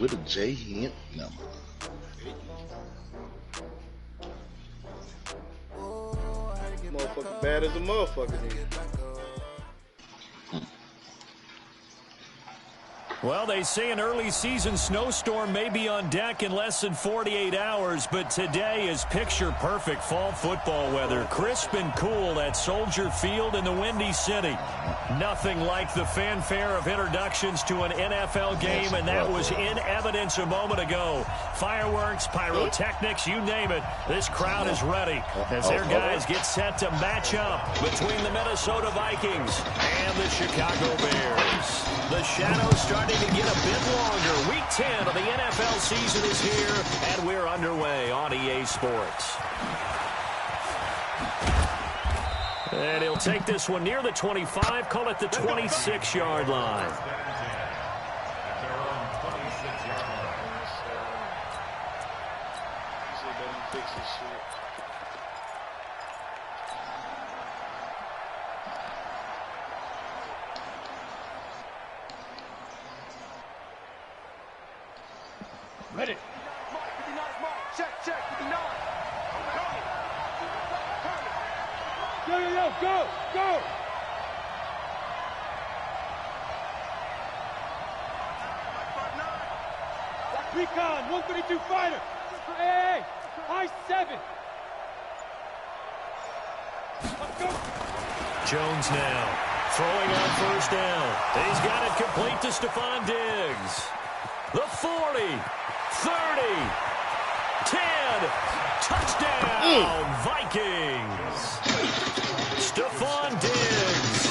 With a J-Hen number. Motherfucker bad as a motherfucker then. Well, they say an early season snowstorm may be on deck in less than 48 hours, but today is picture-perfect fall football weather. Crisp and cool at Soldier Field in the Windy City. Nothing like the fanfare of introductions to an NFL game, and that was in evidence a moment ago. Fireworks, pyrotechnics, you name it. This crowd is ready as their guys get set to match up between the Minnesota Vikings and the Chicago Bears. The shadows starting to get a bit longer. Week 10 of the NFL season is here, and we're underway on EA Sports. And he'll take this one near the 25, call it the 26-yard line. Ready. Check, 59. Yo, go. Recon, 132 fighter. Hey, high 7. Let's go. Jones now throwing on first down. He's got it complete to Stephon Diggs. The 40, 30, 10, touchdown, Vikings. Stephon Diggs,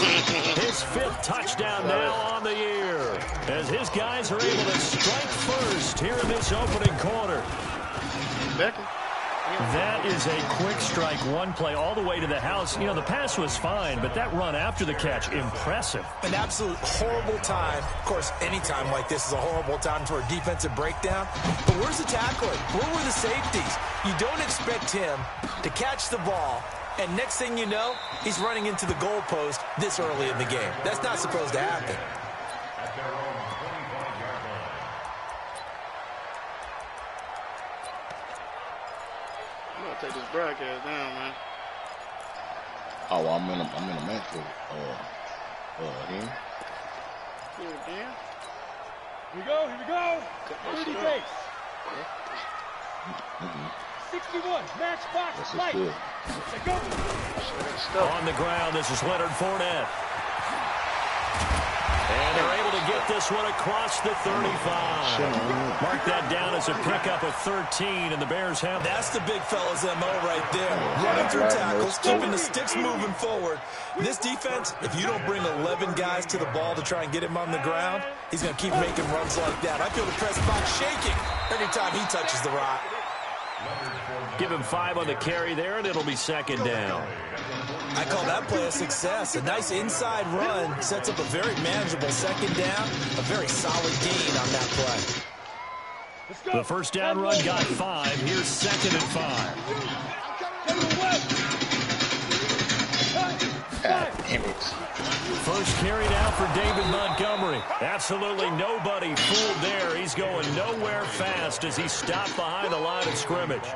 his 5th touchdown now on the year, as his guys are able to strike first here in this opening quarter. That is a quick strike, one play all the way to the house. You know, the pass was fine, but that run after the catch, impressive. An absolute horrible time. Of course, any time like this is a horrible time for a defensive breakdown. But where's the tackling? Where were the safeties? You don't expect him to catch the ball, and next thing you know, he's running into the goalpost this early in the game. That's not supposed to happen. Take this broadcast down, man. Oh, I'm in a match with him. Here we go. 30 base. 61, match box, fight. On the ground, this is Leonard Fournette. And they're able to get this one across the 35. Mark that down as a pickup of 13, and the Bears have. That's the big fella's MO right there. Running through tackles, keeping the sticks moving forward. This defense, if you don't bring 11 guys to the ball to try and get him on the ground, he's going to keep making runs like that. I feel the press box shaking every time he touches the rock. Give him 5 on the carry there, and it'll be second down. I call that play a success. A nice inside run sets up a very manageable second down. A very solid gain on that play. The first down run got 5. Here's second and 5. First carry now for David Montgomery. Absolutely nobody fooled there. He's going nowhere fast as he stopped behind the line of scrimmage.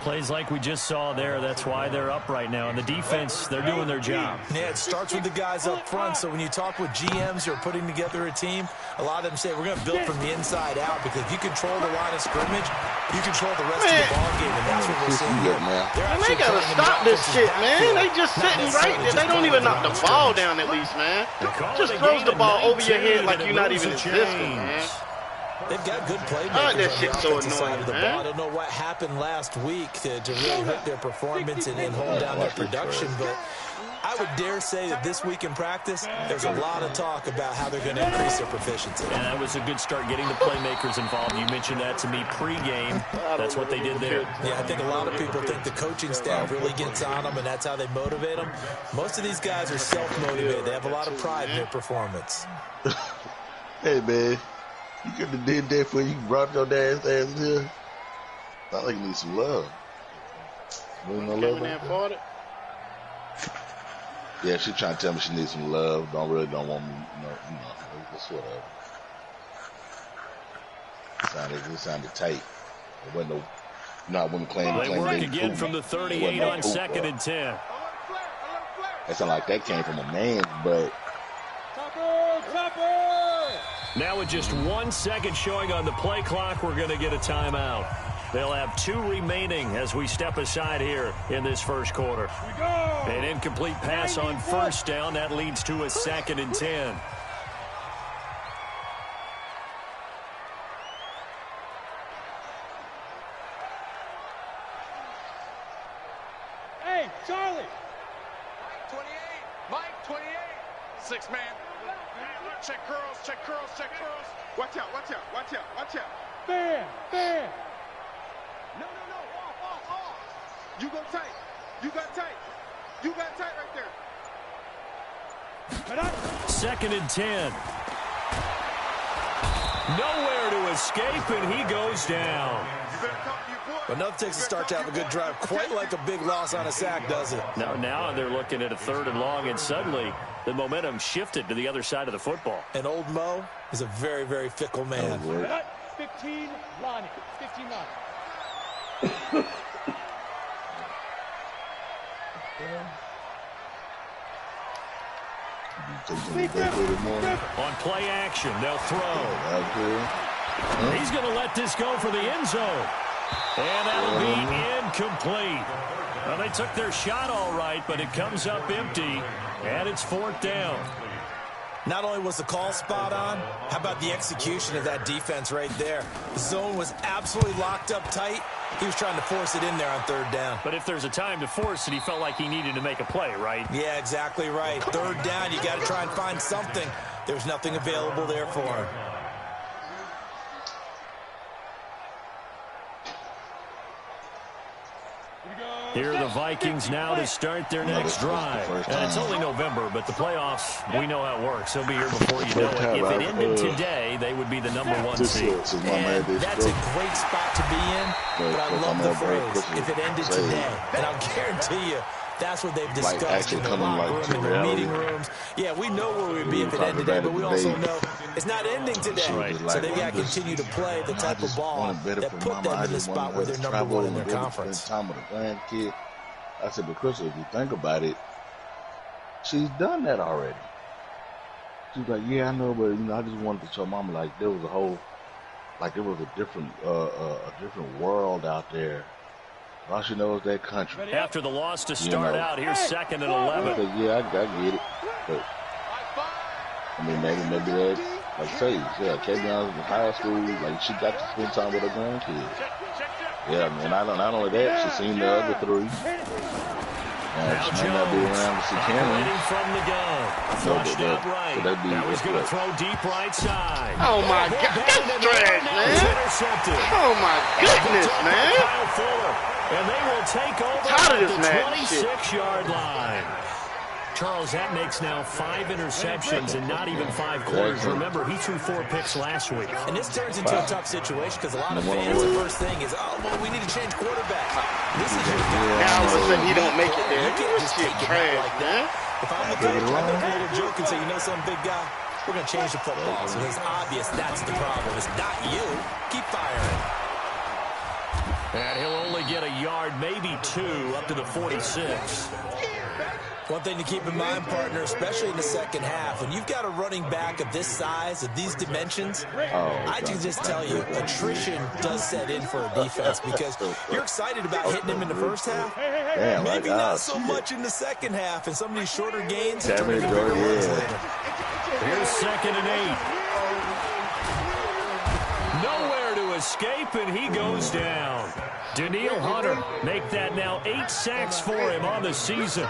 Plays like we just saw there. That's why they're up right now. And the defense, they're doing their job. Yeah, it starts with the guys up front. So when you talk with GMs who are putting together a team, a lot of them say we're going to build from the inside out, because if you control the line of scrimmage, you control the rest of the ball game, and that's what we're seeing here. They got to stop this shit, man. They just sitting right there. They don't even knock the ball down at least, man. Just throws the ball over your head like you're not even existing, man. They've got good playmakers that shit's so side annoying, of the man. ball. I don't know what happened last week to really hurt their performance and hold down their production, but I would dare say that this week in practice, there's a lot of talk about how they're going to increase their proficiency. And that was a good start getting the playmakers involved. You mentioned that to me pregame. That's what they did there. Yeah, I think a lot of people think the coaching staff really gets on them, and that's how they motivate them. Most of these guys are self-motivated. They have a lot of pride in their performance. Hey, man. You could have did that for you brought your dad's ass here. I think you need some love. You no love like that? Yeah, she trying to tell me she needs some love. Don't want me, you know, it's whatever. It sounded tight. It wasn't no, I wouldn't claim. They work again from the 38 on 2nd and 10. It sounded like that came from a man, but. Now with just 1 second showing on the play clock, we're going to get a timeout. They'll have 2 remaining as we step aside here in this first quarter. An incomplete pass on first down. That leads to a 2nd and 10. Hey, Charlie. 28. Mike, 28. 6 man. Check curls, check curls, check curls. Watch out, watch out, watch out, watch out. Bam, bam. No. Off. You go tight. You got tight. You got tight right there. 2nd and 10. Nowhere to escape, and he goes down. But enough takes to start to have a good drive. Quite like a big loss on a sack, does it? Now they're looking at a 3rd and long, and suddenly the momentum shifted to the other side of the football. And old Mo is a very, very fickle man. 15, Lonnie. 15, Lonnie. On play action, they'll throw. He's going to let this go for the end zone. And that'll be incomplete. Well, they took their shot all right, but it comes up empty, and it's 4th down. Not only was the call spot on, how about the execution of that defense right there? The zone was absolutely locked up tight. He was trying to force it in there on 3rd down. But if there's a time to force it, he felt like he needed to make a play, right? Yeah, exactly right. 3rd down, you got to try and find something. There's nothing available there for him. Here are the Vikings now to start their next drive. And it's only November, but the playoffs, we know how it works. They'll be here before you know it. If it ended today, they would be the #1 seed. And that's a great spot to be in, but I love the phrase, if it ended today. And I'll guarantee you, that's what they've discussed in the locker room, in the meeting rooms. Yeah, we know where we'd be if it ended today, but we also know it's not ending today. Right. So they got to continue to play the type of ball that put them in the spot where they're #1 in their conference. Time with a grandkid. I said, but Crystal, if you think about it, she's done that already. She's like, yeah, I know, but I just wanted to show Mama like there was a whole, like there was a different world out there. All she knows that country. After the loss to start out, here's 2nd and 11. Said, yeah, I get it. But, I mean, maybe that, like I say, yeah, Kavion in high school, like she got to spend time with her grandkids. Yeah, and not only that, she's seen the other 3. Now she may not be around to see Cameron. From the gun. Flushed out right. So now he's going to throw deep right side. Oh, my God. That's trash, man. Oh, my goodness, man. And they will take over Tired at of the this 26-yard line. Charles, that makes now 5 interceptions and not even 5 quarters. Remember, he threw 4 picks last week. And this turns into a tough situation because a lot of fans, the first thing is, oh, well, we need to change quarterback. This is your guy. Now all of a sudden he don't make it there. You can't just take it trash, like that. If I'm the coach, I make a little joke and say, you know something, big guy? We're going to change the football. So it's obvious that's the problem. It's not you. Keep firing. And he'll only get a yard, maybe 2, up to the 46. One thing to keep in mind, partner, especially in the second half, when you've got a running back of this size, of these dimensions, I can just tell you, attrition does set in for a defense because you're excited about hitting him in the first half. Maybe not so much in the second half, and some of these shorter gains. Here's 2nd and 8. Nowhere to escape, and he goes down. Daniil Hunter make that now 8 sacks for him on the season.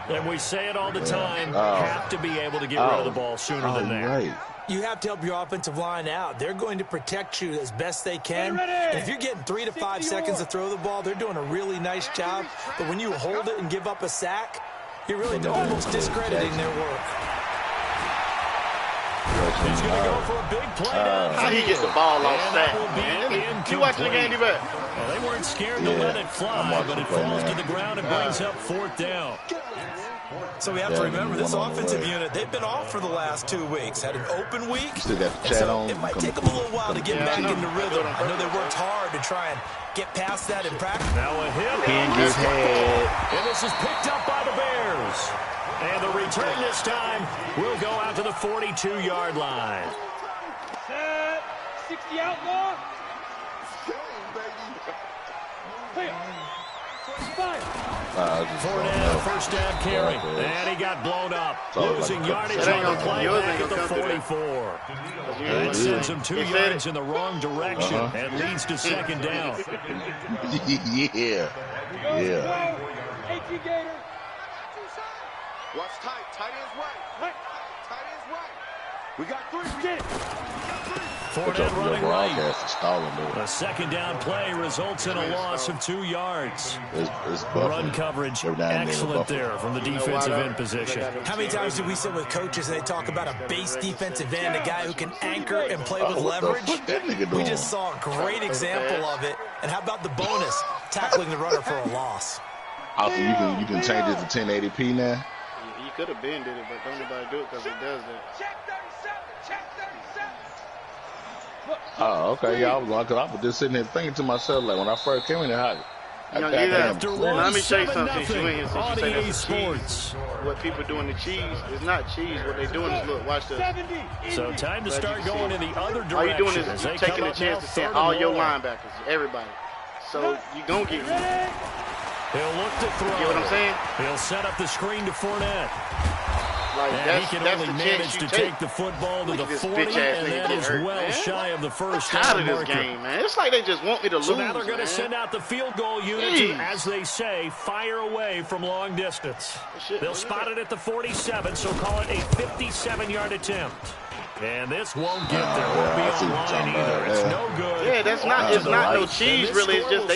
And we say it all the time, have to be able to get rid of the ball sooner than that. Right. You have to help your offensive line out. They're going to protect you as best they can. And if you're getting 3 to 5 seconds to throw the ball, they're doing a really nice job. But when you hold it and give up a sack, you're really almost discrediting their work. He's going to go for a big play down. How he gets the ball off that, man? You watching the game, Well, they weren't scared to let it fly, but it falls to the ground and brings up 4th down. So we have to remember this offensive unit, they've been off for the last 2 weeks. Had an open week. Still got the chat on. It might take them a little while to get back into rhythm. I know they worked hard to try and get past that in practice. Now a hit. Hinges head. And this is picked up by the Bears. And the return this time will go out to the 42-yard line. Set. 60 outlaw. Clear. 25. Fournette, first down carry. And he got blown up. Losing yardage on the play back at the 44. That sends him 2 yards in the wrong direction and leads to second down. Yeah. Yeah. 18 Gator. Watch tight. Tight ends right. Tight ends right. We got 3. Get it. Fournette running right. Stalling, A second down play results in a loss of 2 yards. It's Run coverage excellent there from the defensive end position. How many times do we sit with coaches and they talk about a base defensive end, a guy who can anchor and play with leverage? We just saw a great example of it. And how about the bonus, tackling the runner for a loss? Also, you can change it to 1080p now. You could have been did it, but don't nobody do it because it does that. Check 37. Check 37. Oh, okay. Yeah, I was just sitting here thinking to myself, like, when I first came in the house, let me show you something. On Sports. What people do in the cheese is not cheese. What they're doing is, look, watch this. So time to start going in the other direction. All you're doing is you're taking a chance to send all your linebackers, everybody. So you're going to get me. He'll look to throw. You know what I'm saying? He'll set up the screen to Fournette. Like, and he can only manage to take the football to the 40, and that is well shy of the first down marker. I'm tired of this marker. game, man. It's like they just want me to lose. So now they're going to send out the field goal unit to, as they say, fire away from long distance. They'll spot it at the 47, so call it a 57-yard attempt. And this won't get there. Won't be online either. It's no good. Yeah, that's not. It's not no cheese, really. It's just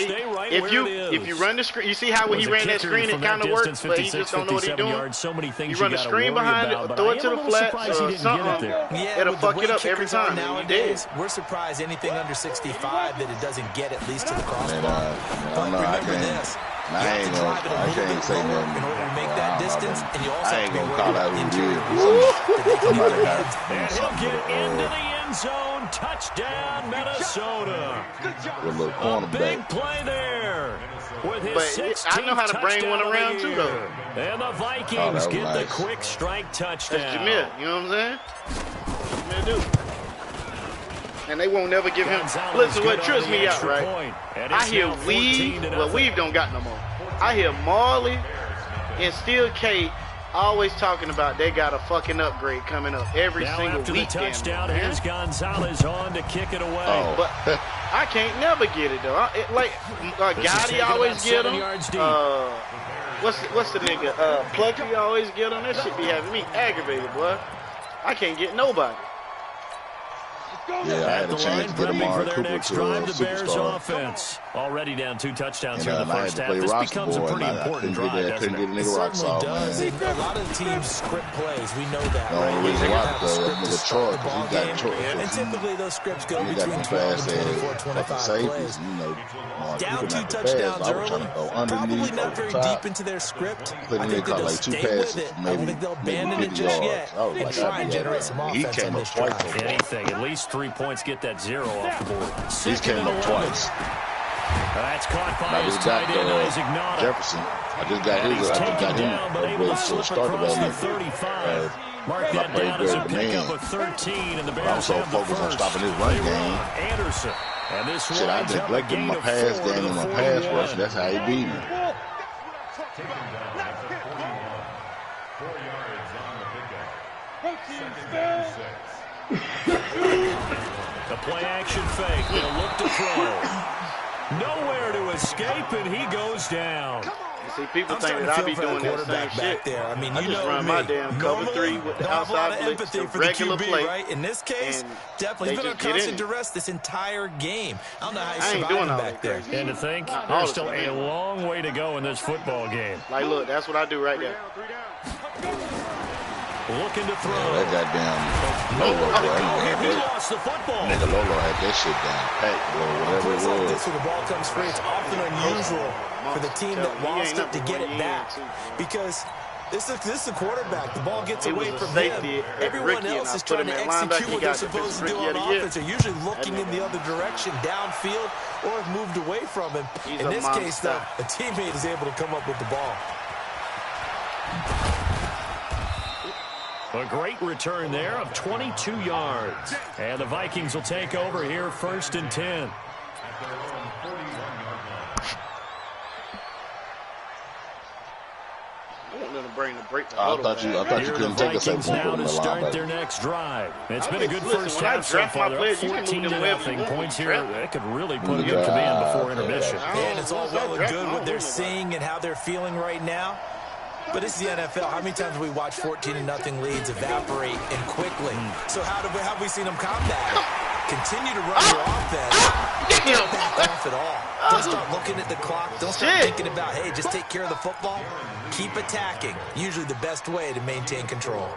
if you run the screen, you see how when he ran that screen, it kind of works, but he just don't know what he's doing. So many things you run the screen behind it, throw it to the flat, or something. It'll fuck it up every time. Nowadays, we're surprised anything under 65 that it doesn't get at least to the crossbar. But remember this. You have to drive it a little bit slower in order to make that distance, and you also have to be worried about injury that they can get their heads. And he'll get into the end zone. Touchdown, Minnesota. A big play there. With his I know how to bring one around too, though. And the Vikings get the quick strike touchdown. That's Jameer, you know what I'm saying? Jameer do. And they won't never give him. Listen, what trips me out, right? I hear Weave, well, Weave don't got no more. I hear Marley and Steel K always talking about they got a fucking upgrade coming up every single after week. The touchdown, here's Gonzalez on to kick it away. But I can't never get it, though. Gotti always get him. What's the nigga? Plucky always get him. That shit be having me aggravated, boy. I can't get nobody. Yeah, I had a chance to get Amari Cooper to the Bears superstar. Offense already down 2 touchdowns here in the I first had half. to This play becomes a pretty important drive, doesn't it? It certainly does. A lot of teams script plays. We know that, right? They're going to have a script to start the ball game. And typically those scripts go between 12 and 24, 25 plays. Down 2 touchdowns early, probably not very deep into their script. I think they'll stay with it. I don't think they'll abandon it just yet. They try and generate some offense on this drive. Anything, at least 3 points, get that 0 off the board. He's came up twice. That's caught by his tight end, Isaac Nada. Jefferson. I just got him. But able to slip across the 35. Mark that down as a pickup of 13, and the Bears also focused on stopping his run game. Anderson. And this shit, I neglected my pass game and my pass rush. That's how he beat me. The play action fake. They'll look to throw. Nowhere to escape, and he goes down. See, people think that I be doing that same shit. There. I mean, I just run my damn cover 3 with the outside blitz, the regular play. Right? In this case, definitely he's been on constant duress this entire game. I don't know how he's surviving back there. And to think, there's still a long way to go in this football game. Like, look, that's what I do right there. Looking to throw. That goddamn Lolo, he lost the football. Nigga Lolo had that shit down pat, bro, whatever it was. Like this, when the ball comes free, it's often unusual for the team that lost it to get it back. Because This is the quarterback. The ball gets He away was a from safety him. at Everyone Ricky, else and is I put trying him to at linebacker. execute He what they're got supposed to do Rookie on of the Year. offense. They're usually looking in the other direction, downfield, or have moved away from him. He's in a this case, though, monster. a teammate is able to come up with the ball. A great return there of 22 yards. And the Vikings will take over here 1st and 10. I thought you couldn't take a Vikings second now from to the start their linebacker. next drive. It's been a good Listen, first when I half so draft far. my They're players, you can 14 move to them wherever you nothing. want. Points here, Draft. that could really put a good command before intermission. And it's all well and good what they're seeing and how they're feeling right now. But it's the NFL. How many times have we watched 14-0 leads evaporate and quickly? So how have we seen them combat it? Continue to run your offense. Don't back off at all. Don't start looking at the clock. Don't start thinking about, hey, just take care of the football. Keep attacking. Usually the best way to maintain control.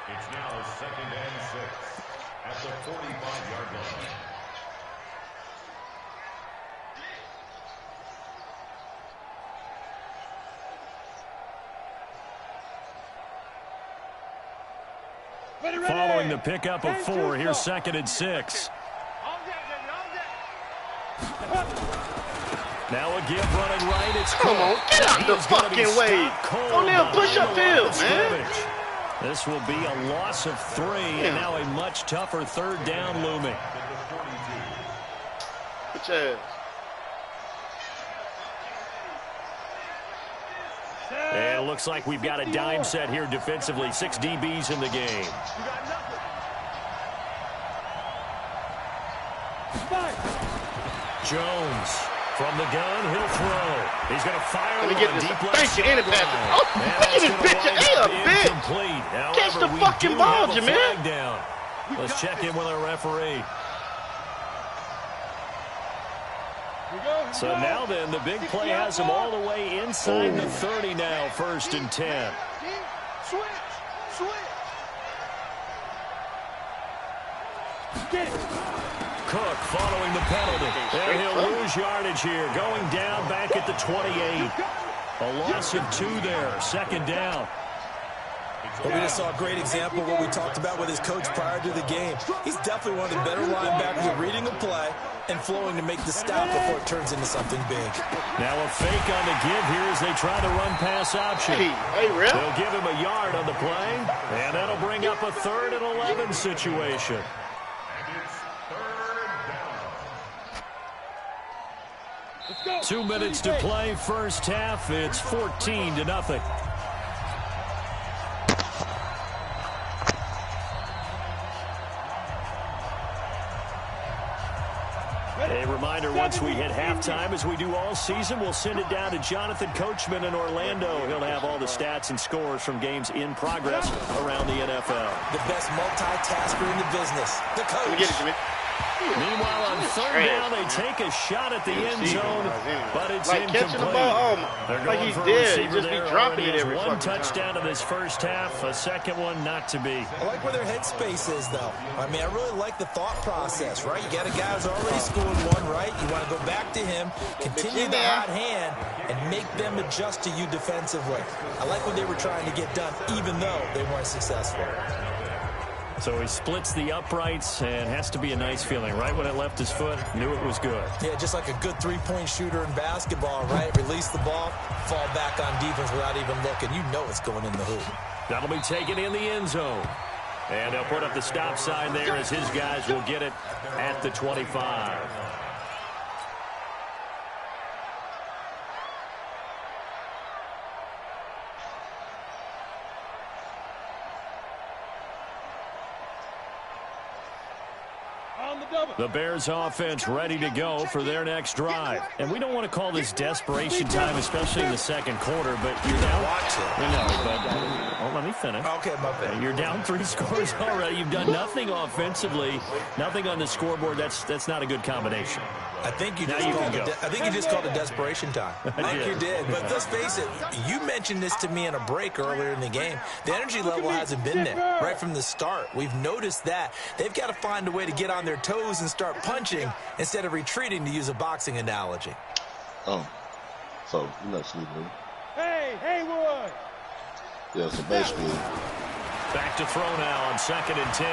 It's now 2nd and 6 at the 45-yard line. Following the pickup of 4, here's 2nd and 6. Now a give running right. It's Come on, get out the fucking way. O'Neal, push upfield, man. This will be a loss of 3, and now a much tougher 3rd down looming. Good job. And it looks like we've got a dime set here defensively. 6 DBs in the game. Jones from the gun, he'll throw. He's going to fire Let me one get this. deep Thank you, left Andy Patrick. sideline. Oh, And look at that's this gonna bitch. wind Hey, up a bitch. incomplete. Catch the However, we fucking do ball, have a Jameer. flag down. Let's check in with our referee. So now then, the big play has them all the way inside the 30 now, 1st and 10. Switch. Get it. Cook following the penalty. And he'll lose yardage here, going down back at the 28. A loss of 2 there, 2nd down. Well, we just saw a great example of what we talked about with his coach prior to the game. He's definitely one of the better linebackers at reading a play and flowing to make the stop before it turns into something big. Now a fake on the give here as they try to run pass option. Hey, Rip. They'll give him a yard on the play, and that'll bring up a 3rd and 11 situation. And it's 3rd down. 2 minutes to play, first half. It's 14-0. A reminder, once we hit halftime, as we do all season, we'll send it down to Jonathan Coachman in Orlando. He'll have all the stats and scores from games in progress around the NFL. The best multitasker in the business, the coach. Let me get it, Jimmy. Meanwhile, on 3rd down, they take a shot at the end zone, but it's Like incomplete. catching the ball, They're like going he's for a dead. He receiver just be there. dropping Already it has every 1 fucking touchdown in this first half, a 2nd one not to be. I like where their headspace is, though. I mean, I really like the thought process, right? You got a guy who's already scored 1, right? You want to go back to him, continue the hot hand, and make them adjust to you defensively. I like what they were trying to get done, even though they weren't successful. So he splits the uprights, and has to be a nice feeling. Right when it left his foot, knew it was good. Yeah, just like a good three-point shooter in basketball, right? Release the ball, fall back on defense without even looking. You know it's going in the hoop. That'll be taken in the end zone. And they'll put up the stop sign there as his guys will get it at the 25. The Bears offense ready to go for their next drive. And we don't want to call this desperation time, especially in the 2nd quarter, but you're down. Let me finish. Okay, my bad. You're down 3 scores already. You've done nothing offensively, nothing on the scoreboard. That's not a good combination. I think you just called it desperation time. I think you did. But let's face it, you mentioned this to me in a break earlier in the game. The energy level hasn't been there right from the start. We've noticed that. They've got to find a way to get on their toes and start punching instead of retreating, to use a boxing analogy. Oh, so you're not sleeping. Hey, Haywood! Yeah, so basically. Back to throw now on 2nd and 10.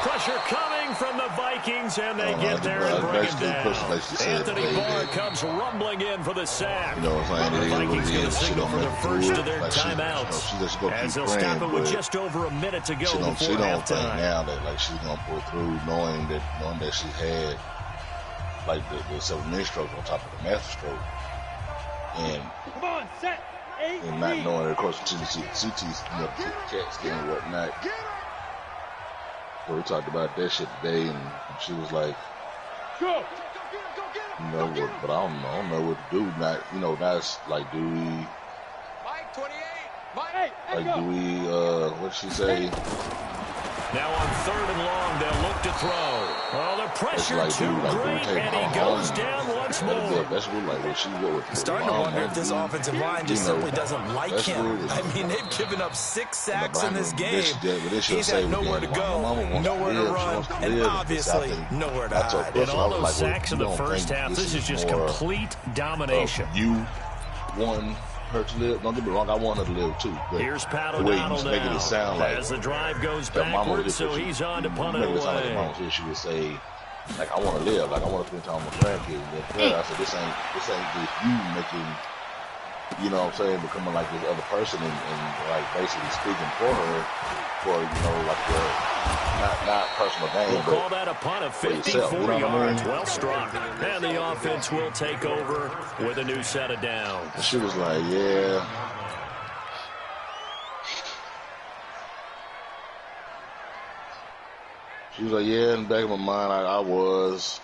Pressure coming from the Vikings, and they get there and bring him down. Anthony Barr comes rumbling in for the sack. You know what I'm saying? The Vikings going to signal for the first of their timeouts. As they'll stop it with just over a minute to go before halftime. She don't think now that like she's going to pull through, knowing that she had like the 7-minute stroke on top of the master stroke. And not knowing that, of course, CT's, CAT scan and whatnot. So we talked about that shit today, and she was like, but I don't know what to do. Not, now it's like, do we, what did she say? Now on 3rd and long, they'll look to throw. Oh, the pressure too great, and he goes down once more. That's what, like, what she would. Starting to wonder if this offensive line just simply doesn't like him. I mean, they've given up 6 sacks in this game. He's had nowhere to go, nowhere to run, and obviously nowhere to hide. And all those sacks in the first half, this is just complete domination. You won her to live. Don't get me wrong, I want her to live too. But here's Pat O'Donnell now, it sound like, as the drive goes backwards, so he's on to punt it away. Like she would say, like, I want to live, like I want to spend time with my grandkids. And I said, this ain't just you making, you know what I'm saying, becoming like this other person and like basically speaking for her, for like the not personal gain. We'll call that a punt of 54 yards. Well struck. And the offense will take over with a new set of downs. And she was like, yeah. She was like, yeah, in the back of my mind, I was.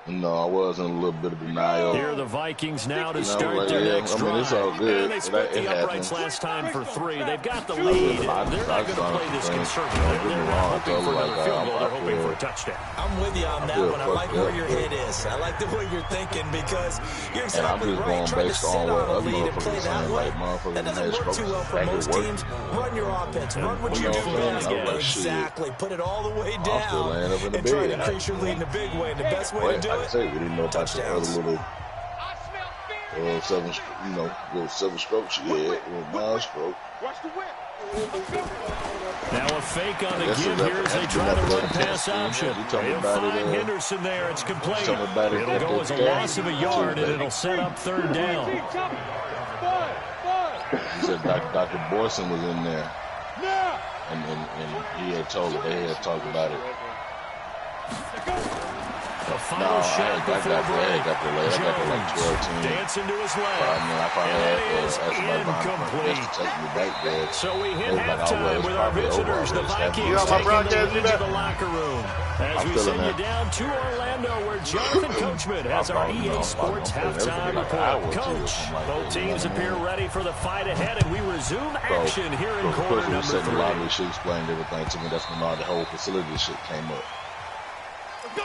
I was in a little bit of denial. Here are the Vikings now to start their next drive. It's all good. And they split the uprights last time for 3. They've got the lead. They're not going to play this conservative. They're not hoping for another field goal. They're hoping for a touchdown. I'm with you on that one. I like where your head is. I like the way you're thinking because you're exactly right. Trying to sit on a lead and play that way, that doesn't work too well for most teams. Run your offense. Run what you do best. Exactly. Put it all the way down and try to increase your lead in a big way. And the best way to do it, we didn't know about the other little 7 strokes she had, little 9 stroke. Now a fake on the give here as they try to run pass option. They'll find Henderson there. It's complete. It'll go as a loss of a yard, and it'll set up 3rd down. He said Dr. Boyson was in there, and he had told her, they had talked about it. The final shot before break. I got the like 12 dancing to his left. And it is incomplete. So we hit halftime with our visitors. The Vikings taking the lead to the locker room. As we send you down to Orlando, where Jonathan Coachman has our EA Sports halftime report. Coach, both teams appear ready for the fight ahead, and we resume action here in quarter number 3. A lot of this shit explained everything to me. That's when all the whole facility shit came up.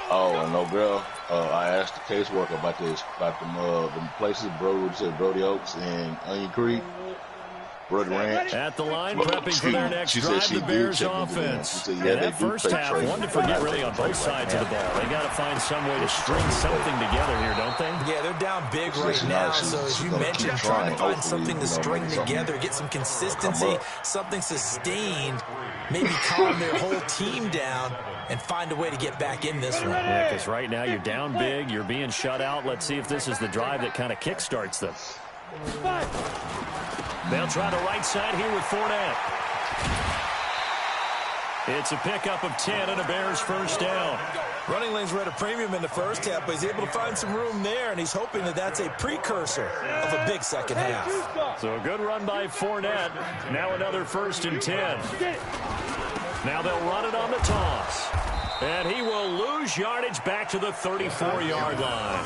Oh, and no girl. I asked the caseworker about the places, Brody Oaks and Onion Creek, Brody Ranch. At the line, prepping for their next drive, the Bears offense. And that first half, one to forget really on both sides of the ball. They got to find some way to string something together here, don't they? Yeah, they're down big right now. So as you mentioned, trying to find something to string together, get some consistency, something sustained, maybe calm their whole team down and find a way to get back in this one. Yeah, because right now you're down big, you're being shut out. Let's see if this is the drive that kind of kickstarts them. They'll try the right side here with Fournette. It's a pickup of 10 and a Bears first down. Running lanes were at a premium in the first half, but he's able to find some room there, and he's hoping that that's a precursor of a big second half. So a good run by Fournette. Now another 1st and 10. Now they'll run it on the toss. And he will lose yardage back to the 34-yard line.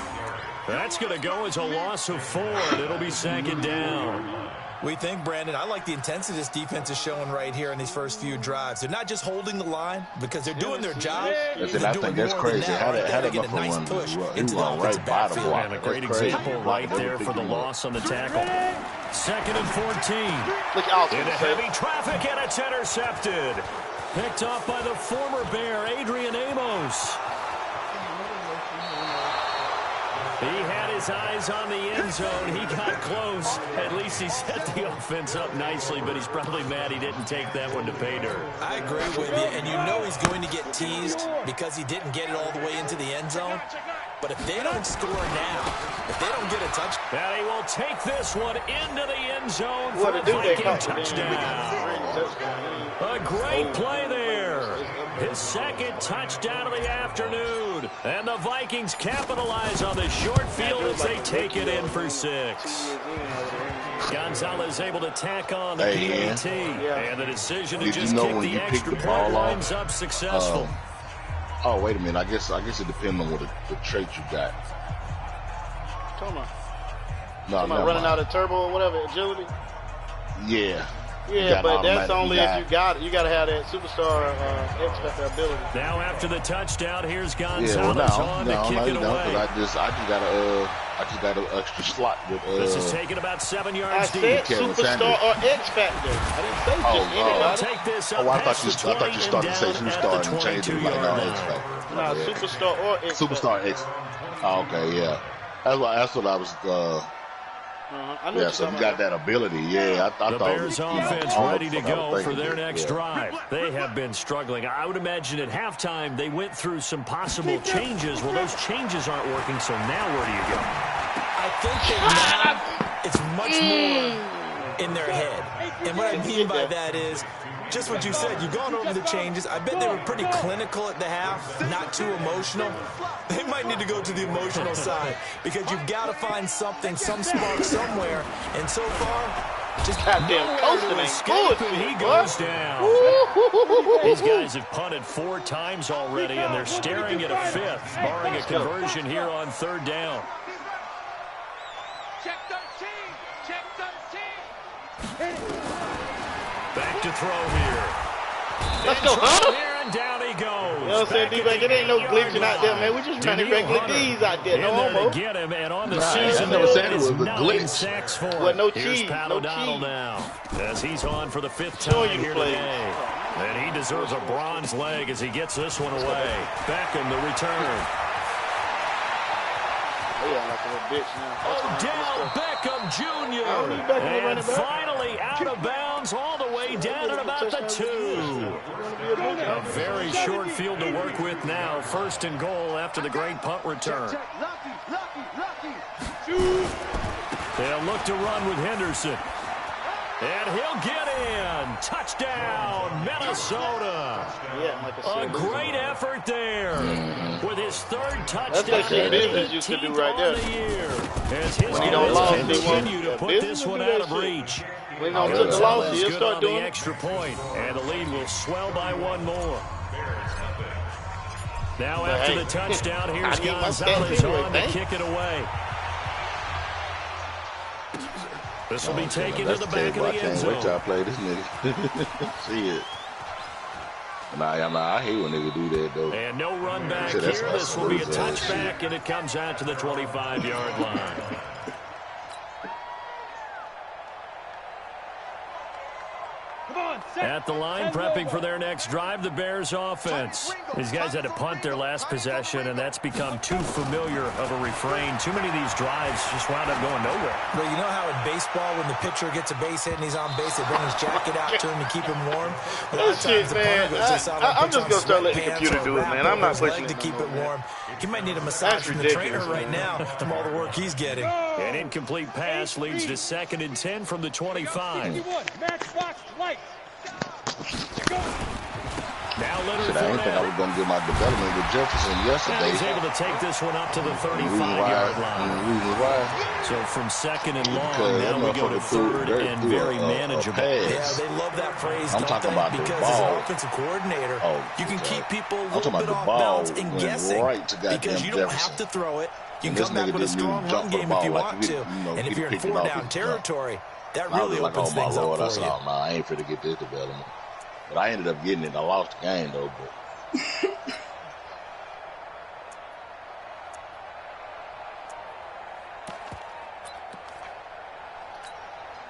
That's going to go as a loss of 4, and it'll be 2nd down. We think, Brandon, I like the intensity this defense is showing right here in these first few drives. They're not just holding the line because they're doing their job. I think that's crazy. How they get a nice push into the offensive backfield. And a great example right there for the loss on the tackle. 2nd and 14. Into heavy traffic, and it's intercepted. Picked off by the former Bear, Adrian Amos. He had his eyes on the end zone. He got close. At least he set the offense up nicely, but he's probably mad he didn't take that one to pay dirt. I agree with you, and you know he's going to get teased because he didn't get it all the way into the end zone. But if they don't score now, if they don't get a touchdown, and he will take this one into the end zone for a Viking touchdown. A great play there. His second touchdown of the afternoon. And the Vikings capitalize on the short field as they take it in for 6. Gonzalez able to tack on the PAT. And the decision to just kick the extra point lines up successful. Oh, wait a minute. I guess it depends on what the trait you got. Come on. No, am I running out of turbo or whatever, agility? Yeah. Yeah, but that's only if you got it. You got to have that superstar X factor ability. Now after the touchdown, here's Gonzalez on to kick it away. I just got an extra slot with. This is taking about 7 yards deep. I said superstar or X factor. I didn't say just anybody. Take this up I thought you started to say superstar and changed it like no X factor. No, superstar or X. Superstar X. Oh, okay, yeah. That's what I was. So you got that ability. Yeah, I thought. The Bears offense ready to go for their next drive. They have been struggling. I would imagine at halftime they went through some possible changes. Well, those changes aren't working, so now where do you go? I think that now it's much more in their head. And what I mean by that is just what you said. You've gone over the changes. I bet they were pretty clinical at the half, not too emotional. They might need to go to the emotional side because you've got to find something, some spark somewhere. And so far, just goddamn coasting ain't good. He goes down. These guys have punted 4 times already, and they're staring at a 5th, barring a conversion here on 3rd down. Check 13. Check 13. Back to throw here. Let's go, Hunter. Here and down he goes. You know what I'm saying, D-Bag? It ain't no glitching out there, man. We just trying to regular D's out there. No homo. Get him, and on the season, I never said it was a 9 glitch. sacks for him. Well, no Here's cheese. Pat No O'Donnell cheese. now, as he's on for the 5th Sure time you here play. today. And he deserves a bronze leg as he gets this one away. Beckham, the return. Like a little bitch now. Odell Beckham Jr. And finally out of bounds all the way down at about the 2. A very short field to work with now. 1st and goal after the great punt return. They'll look to run with Henderson. And he'll get in. Touchdown, Minnesota. A great effort there. With his 3rd touchdown. That's like his business used to do right there. As his When he don't lose, he continue to won. put this one out of reach. When he don't took the loss, he'll Good start on doing the it. extra point, and the lead will swell by 1 more. Now after the touchdown, here's Gonzalez on to kick it away. This will be taken to the back of the end zone. Wait till I play this nigga. See it. Nah, I hate when niggas do that, though. And no run back here. This will be a touchback, and it comes out to the 25-yard line. At the line, prepping for their next drive, the Bears offense. These guys had to punt their last possession, and that's become too familiar of a refrain. Too many of these drives just wound up going nowhere. Well, you know how in baseball, when the pitcher gets a base hit and he's on base, they bring his jacket out to him to keep him warm? That shit, man. I'm just going to start letting the computer do it, man. I'm not pushing to it. keep it warm. He might need a massage from the trainer right now from all the work he's getting. An incomplete pass leads to 2nd and 10 from the 25. Matchbox light. Now Leonard I didn't think I was going to get my development with Jefferson yesterday. He's able to take this one up to the 35-yard line. So from 2nd and long, now we go to 3rd and very manageable. Yeah, they love that phrase, I'm talking about the because ball. as an offensive coordinator, you can keep people a little bit off ball balance and guessing because you don't have to throw it. You can come back with a strong run game if you want to. And if you're in 4-down territory, that really opens things up for you. Nah, I ain't finna get this development. But I ended up getting it. I lost the game, though. But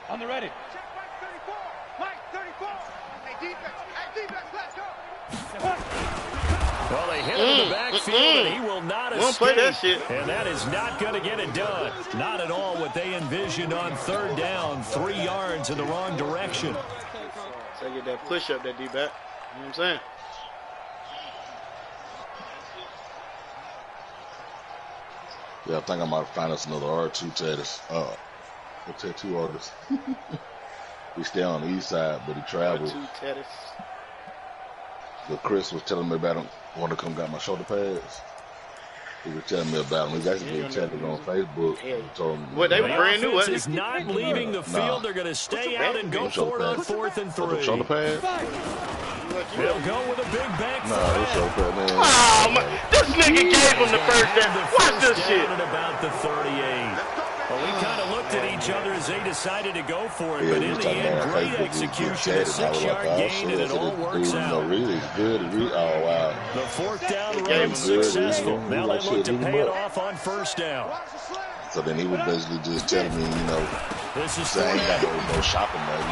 On the ready. Check Mike 34. Mike 34. Hey, defense, let's go. Well, they They hit him in the backfield, and he will not escape. Won't play that shit. And that is not going to get it done. Not at all what they envisioned on third down. 3 yards in the wrong direction. So I get that push up, that D-back. You know what I'm saying? Yeah, I think I might find us another R2 tattoo. A tattoo artist. He stay on the east side, but he traveled. R2 tattoos. But Chris was telling me about him. Want to come got my shoulder pads. He was telling me about him. He actually been chatting on Facebook. He told me. What, they were brand new, wasn't is not leaving the field. They're going to stay out and go for it on 4th and 3. Shoulder pads? They'll go with a big bank for Nah, it's it. okay, man. Oh, my. This nigga gave him the first down. Watch this shit. At about the 38. Well, we kind of looked at each other as they decided to go for it, Yeah, but we in was the talking end, about great Facebook, execution, a we chatted, 6-yard gain, and it all works out. Really, it's good. Oh, wow. The 4th down Game run was successful. good. Now Like they look shit, to hit pay him it up. off on 1st down. So then he was basically just telling me, This is I ain't got no shopping money,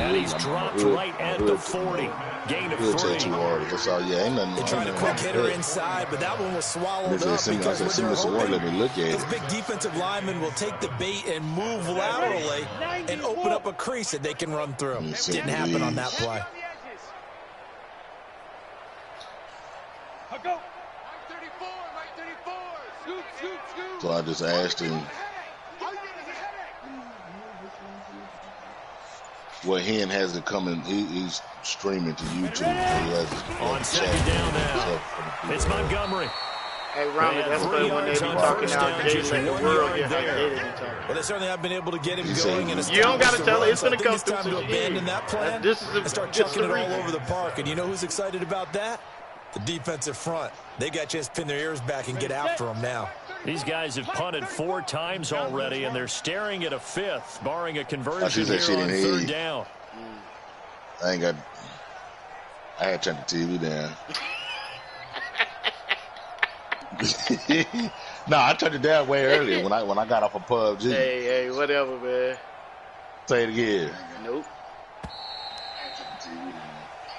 and he's dropped right at the 40. Gain of 3. Tattoo artist. That's all. Yeah, ain't nothing. They tried a quick hitter inside, but that one was swallowed up because when they're hoping, let me look at those it. big defensive linemen will take the bait and move laterally and open up a crease that they can run through. Didn't happen on that play. So I just asked him what Hen has it coming. He's streaming to YouTube. He has On 2nd down now. It's Montgomery. Hey, Ronald, that's why when they be talking out, Jay let the world get how they be talking. Well, they certainly have been able to get him going. And you don't got to tell it. It's going to come it's time to abandon that plan and start chucking it all over the park. And you know who's excited about that? The defensive front. They got to just pin their ears back and get after them now. These guys have punted 4 times already, and they're staring at a 5th, barring a conversion here on 3rd down. I had turned the TV down. No, I turned it down way earlier when I got off of PUBG. Hey, whatever, man. Say it again. Nope.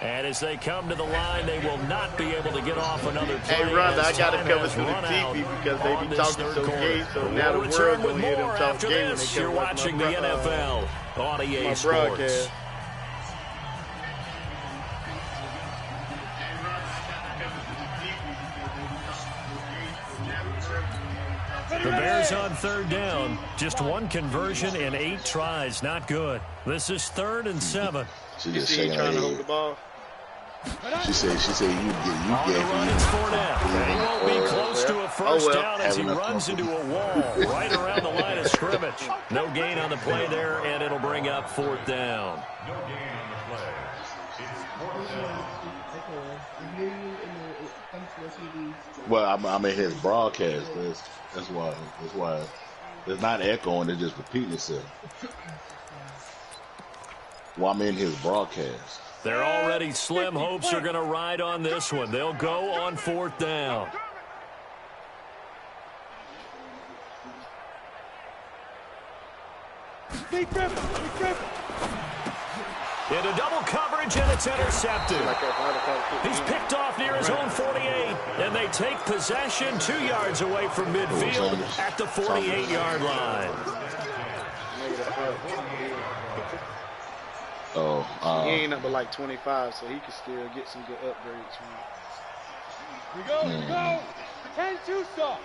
And as they come to the line, they will not be able to get off another play. Hey, Rhonda, I got to Time cover has through the run TV out because they on be this talking third so quarter. gay, so We'll now the return world with going to hear them more talk after gay when they this. come You're watch watching my the NFL on EA my Sports. broadcast. The Bears on 3rd down. Just 1 conversion in 8 tries. Not good. This is 3rd and 7. She You just see he shaking trying her to hold the head. ball? She said you On the gave run me. is Fournette. And he won't be close to a first down as he runs into a wall right around the line of scrimmage. No gain on the play there, and it'll bring up 4th down. No gain on the play. It's 4th down. Well, I'm in his broadcast. That's why. It's not echoing. It's just repeating itself. Well, I'm in his broadcast. Their already slim hopes are going to ride on this one. They'll go on 4th down. Into double coverage, and it's intercepted. He's picked off near his own 48, and they take possession 2 yards away from midfield at the 48-yard line. Oh, He ain't up to like 25, so he can still get some good upgrades from him. Here we go. 10-2 stop.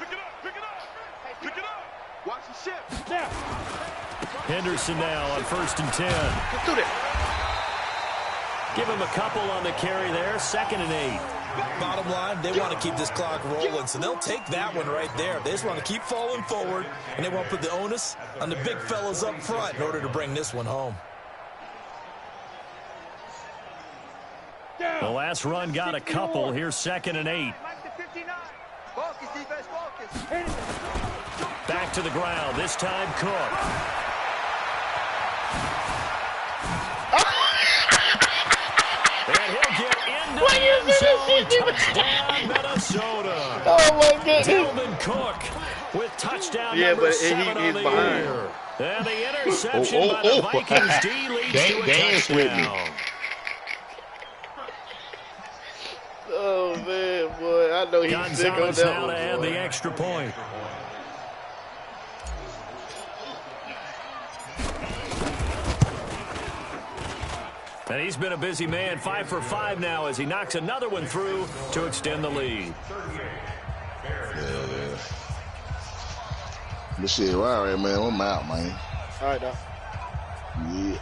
Pick it up. Pick it up. Watch the shift. Now. Henderson now on 1st and 10. Let's do that. Give him a couple on the carry there. 2nd and 8. Bottom line, they want to keep this clock rolling, so they'll take that one right there. They just want to keep falling forward, and they want to put the onus on the big fellas up front in order to bring this one home. The last run got a couple. Here's 2nd and 8. Back to the ground. This time, Cook. And he'll get into the end zone. Touchdown, Minnesota. Oh, my goodness. Dalvin Cook with touchdown Yeah, number but 7 he's on the behind. year. And the interception by the Vikings D leads to a Dance with me. touchdown. Oh, man. boy, I know he's sick on Gonzalez that now one, to add boy. the extra point. And he's been a busy man, 5 for 5 now as he knocks another one through to extend the lead. Yeah. But shit, all right, man. I'm out, man. All right, dog. Yeah.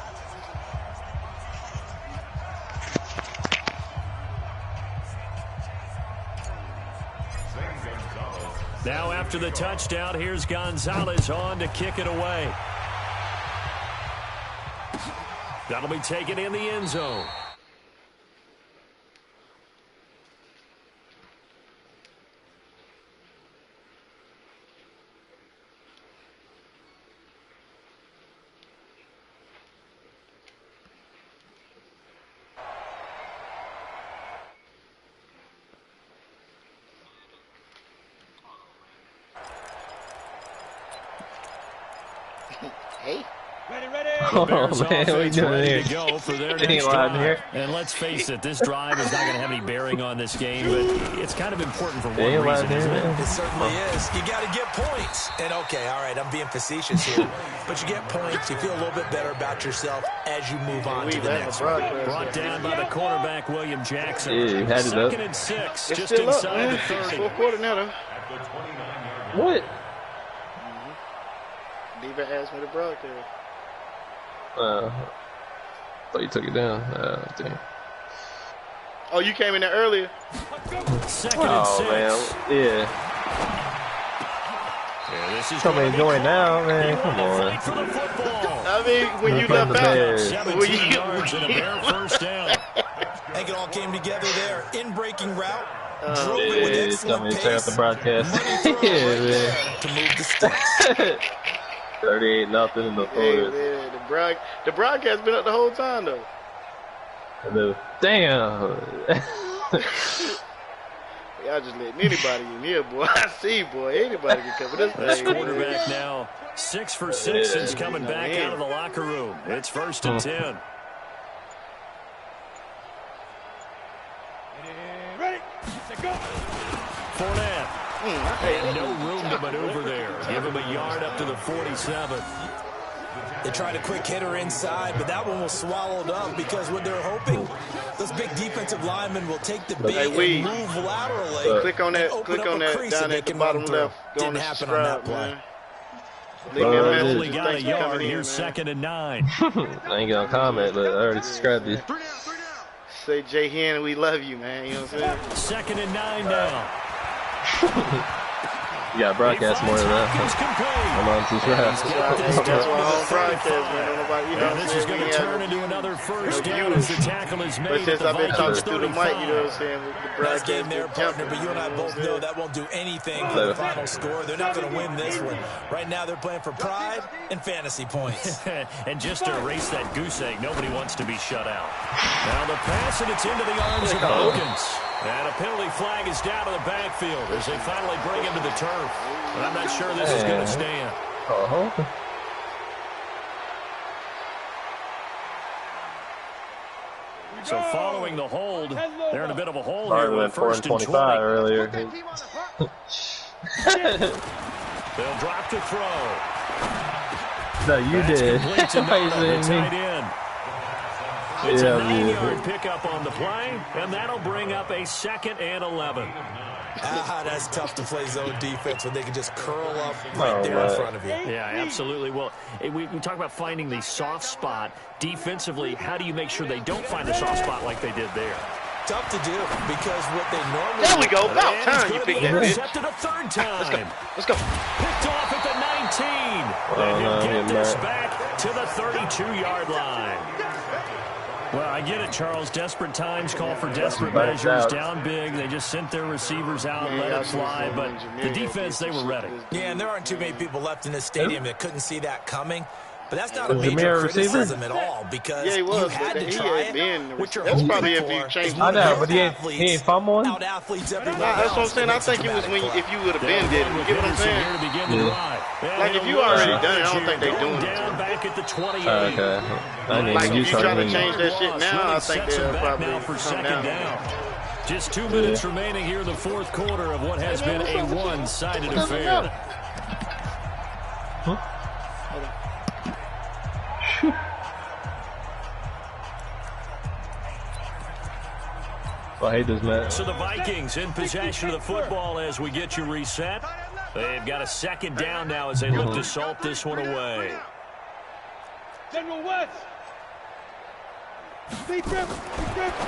Now after the touchdown, here's Gonzalez on to kick it away. That'll be taken in the end zone. Hey. Ready. The Bears man, what are you offense doing ready here? to go for their Ain't next allowed drive. here. And let's face it, this drive is not going to have any bearing on this game, but it's kind of important for one Ain't allowed reason, here, isn't it? man. It certainly is. You got to get points. And, okay, all right, I'm being facetious here. But you get points. You feel a little bit better about yourself as you move on to the next one. Brought down by the cornerback, William Jackson. Yeah, he had it up. 2nd and 6, It's just still up, inside man. the 30. Fourth quarter now, though. What? Diva asked me to broadcast. Thought you took it down. Damn. Oh, you came in there earlier? 2nd Oh, and 6. man. Yeah. Yeah, this is Tell me gonna to be join now, man. Come on. fight for the football. I mean, when you From left the out, Bears. 17 yards and a Bear first down. I think it all came together there. In-breaking route. Drove Yeah, it with it's coming excellent to check out the pace. broadcast. Money throw Yeah, right man. there to move the sticks. 38-0 in the Hey, fourth. man, the broadcast been up the whole time, though. Damn. Y'all just letting anybody in here, boy. I see, boy. Anybody can cover this This thing. quarterback now 6 for 6 since coming back out of the locker room. It's 1st and 10. Ready. Set, go. Fournette. And no room to maneuver there. Give him a yard up to the 47. They tried a quick hitter inside, but that one was swallowed up because what they're hoping, those big defensive linemen will take the bait and move laterally. Click on that. and Click open on up a that crease down that at they the can bottom run through. left. Go on Didn't the happen on that subscribe, play. man. Leave me a message. Only got a Thanks for yard. coming in, Here's man. 2nd and 9. I ain't gonna comment, but I already subscribed you. Say J-Hen, we love you, man. You know what I'm saying? 2nd and 9 now. You gotta broadcast more than that. I'm on subscribe. That's why I don't broadcast, man. Don't nobody, you know And what I'm this is saying? going We to have turn it. into another first No down use. as the tackle is But made at since the I've been Vikings talking through the mic, you know what I'm 35. saying? The Nice broadcast game there, been partner, jumping, but you and I know what both I'm know saying? that won't do anything for the final score. They're not going to win this one. Right now, they're playing for pride and fantasy points. And just to erase that goose egg, nobody wants to be shut out. Now the pass, and it's into the arms of Hawkins. And a penalty flag is down to the backfield as they finally bring him to the turf. But I'm not sure this is going to stand. So following the hold, they're in a bit of a hole here Martin with went 4 and 1st and 25 20. earlier. They'll drop to throw. No, you That's did. complete to Why you Noto, the saying tight me? end. It's Yeah, a yeah. 9-yard pickup on the play, and that'll bring up a 2nd and 11. That's tough to play zone defense when they can just curl up right there in front of you. Yeah, absolutely. Well, we talk about finding the soft spot. Defensively, how do you make sure they don't find the soft spot like they did there? Tough to do because what they normally There we go. About And time it's you gonna picked be that bitch. intercepted a third time. Let's go. Picked off at the 19. Let him get this back to the 32-yard line. Well, I get it, Charles. Desperate times call for desperate measures. Down big. They just sent their receivers out and let it fly. But the defense, they were ready. Yeah, and there aren't too many people left in this stadium that couldn't see that coming. But that's not a Was major Jameer a receiver? criticism at all because Yeah, he was. you had But to he try had it. been. What you're That's hoping probably if for you is changed one I of know, your but he athletes ain't fumbling. out athletes everywhere That's what I'm else saying. to I make think a it was when dramatic if play. you would have been did it. You get what I'm saying? Here to begin the drive. Like if you already done it, I don't think they doing it. Down back at the 28. Okay. I didn't Like even if use you try to something. change that shit now, I think Sets him they'll back probably now for come second down. Just 2 minutes remaining here in the fourth quarter of what has been a one-sided affair. Huh? I hate this match. So the Vikings in possession of the football as we get you reset. They've got a second down now as they look to salt this one away. General West.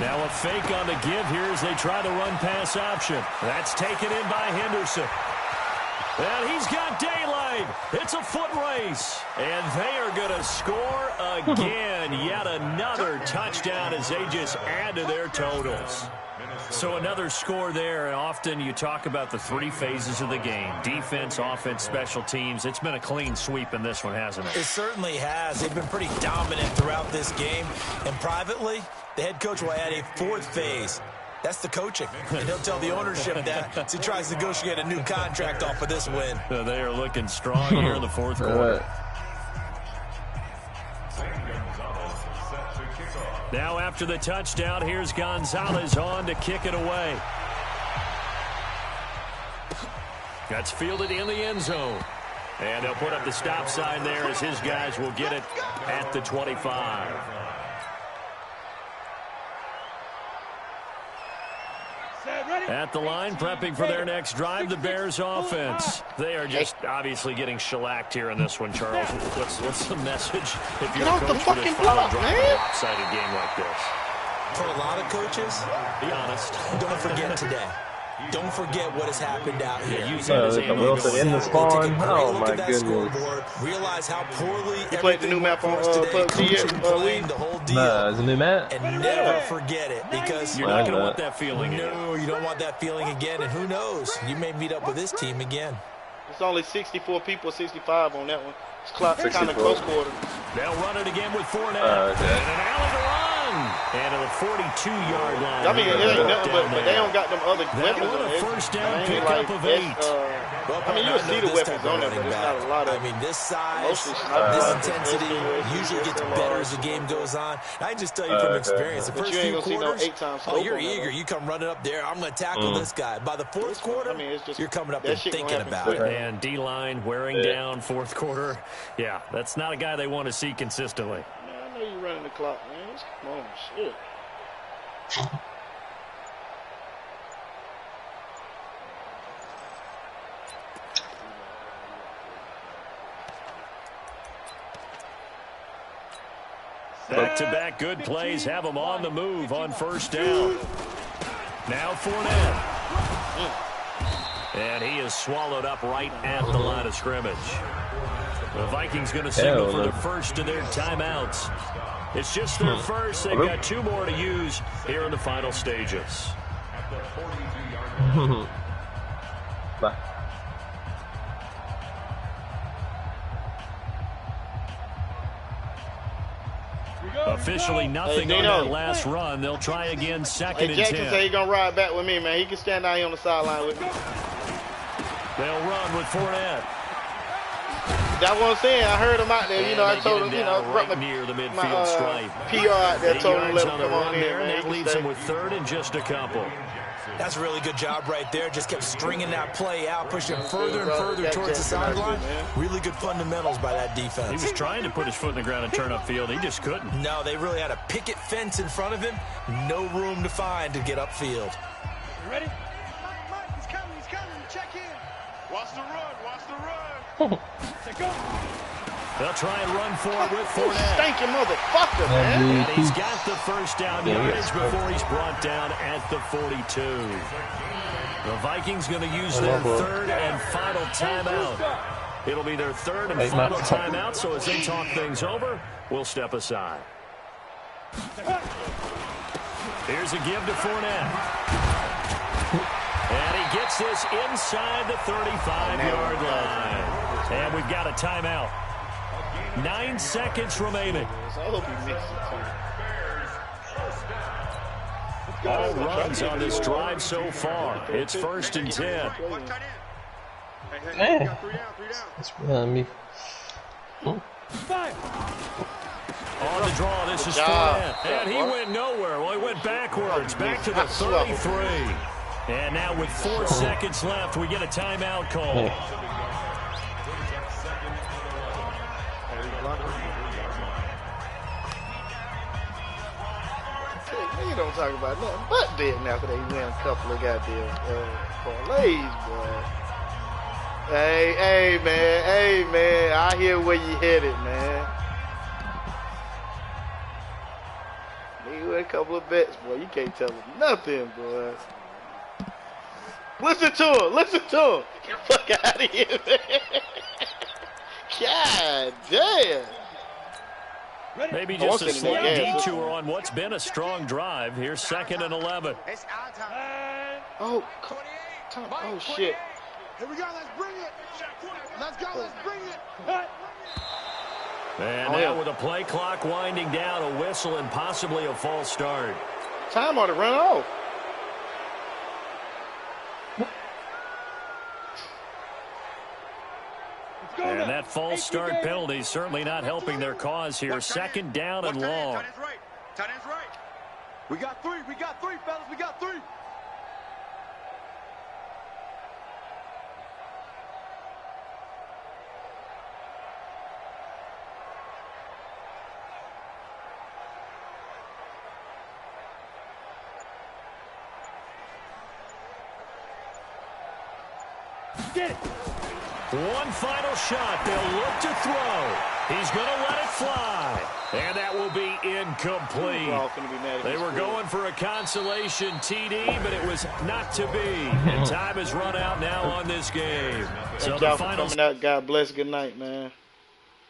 Now a fake on the give here as they try the run pass option. That's taken in by Henderson. And he's got daylight. It's a foot race. And they are going to score again. Yet another touchdown as they just add to their totals. So another score there. And often you talk about the three phases of the game. Defense, offense, special teams. It's been a clean sweep in this one, hasn't it? It certainly has. They've been pretty dominant throughout this game. And privately, the head coach will add a fourth phase. That's the coaching. And he'll tell the ownership that as he tries to negotiate a new contract off of this win. So they are looking strong here in the fourth quarter. Now after the touchdown, here's Gonzalez on to kick it away. That's fielded in the end zone. And they'll put up the stop sign there as his guys will get it at the 25. At the line, prepping for their next drive, the Bears offense. They are just obviously getting shellacked here in this one, Charles. What's the message if you're a coach for this final drive in a lopsided game like this? For a lot of coaches, be honest. Don't forget today. Don't forget what has happened out here. Wilson in the spawn. Oh my goodness. Realize how poorly you played the new map on PUBG yet? Nah, it's a new map. And never forget it, because you're not going to want that feeling again. No, you don't want that feeling again. And who knows? You may meet up with this team again. It's only 64 people, 65 on that one. It's kind of close quarter. They'll run it again with Fournette. And an alley to run. And at the 42-yard line. I mean, it ain't nothing, but they don't got them other weapons on it. First down pickup of 8. I mean, you'll see the weapons on there, but there's not a lot of. I mean, this size, this intensity usually gets better as the game goes on. I can just tell you from experience, the first few quarters, you're eager. You come running up there, I'm going to tackle this guy. By the fourth quarter, you're coming up and thinking about it. And D-line wearing down fourth quarter. Yeah, that's not a guy they want to see consistently. I know you're running the clock, man. Come on, shit. Back-to-back good plays have them on the move on first down. Now Fournette. And he is swallowed up right at the line of scrimmage. The Vikings going to signal for the first of their timeouts. It's just their first. They've got 2 more to use here in the final stages. Officially nothing on that last run. They'll try again second and 10. Jackson said he's going to ride back with me, man. He can stand out here on the sideline with me. They'll run with Fournette. That's what I'm saying. I heard him out there. You know, I told him, right near the midfield stripe. PR out there told him let him come on in, man. That leaves him with third and just a couple. That's a really good job right there. Just kept stringing that play out, pushing further and further towards the sideline. Really good fundamentals by that defense. He was trying to put his foot in the ground and turn upfield. He just couldn't. No, they really had a picket fence in front of him. No room to find to get upfield. You ready? Mike, he's coming. Check in. Watch the run. Go. They'll try and run for it with Fournette. Stinking motherfucker, man. And he's got the first down yardage before he's brought down at the 42. The Vikings going to use their third and final timeout. It'll be their third and final timeout, so as they talk things over, we'll step aside. Here's a give to Fournette. And he gets this inside the 35-yard line. And we've got a timeout. 9 seconds remaining. I hope he mixes it too. All runs on this drive so far. It's first and 10. Hey. That's behind me. On the draw, this is Fournette. And he went nowhere. Well, he went backwards, back to the 33. And now with 4 seconds left, we get a timeout call. You don't talk about nothing but dead after they win a couple of goddamn parlays, boy. Hey, man, I hear where you headed, man. You win a couple of bets, boy. You can't tell them nothing, boy. Listen to him. Get the fuck out of here, man. God damn. Maybe just a slight detour on what's been a strong drive. Here's 2nd and 11. Oh shit. Here we go, let's bring it. Let's bring it. And now with a play clock winding down, a whistle and possibly a false start. Time ought to run off. And that false start penalty certainly not helping their cause here. 2nd down and long. Tight end's right. We got three, fellas. We got 3. Get it. One final shot. They'll look to throw. He's going to let it fly. And that will be incomplete. They were going for a consolation TD, but it was not to be. And time has run out now on this game. So the final coming out. God bless. Good night, man.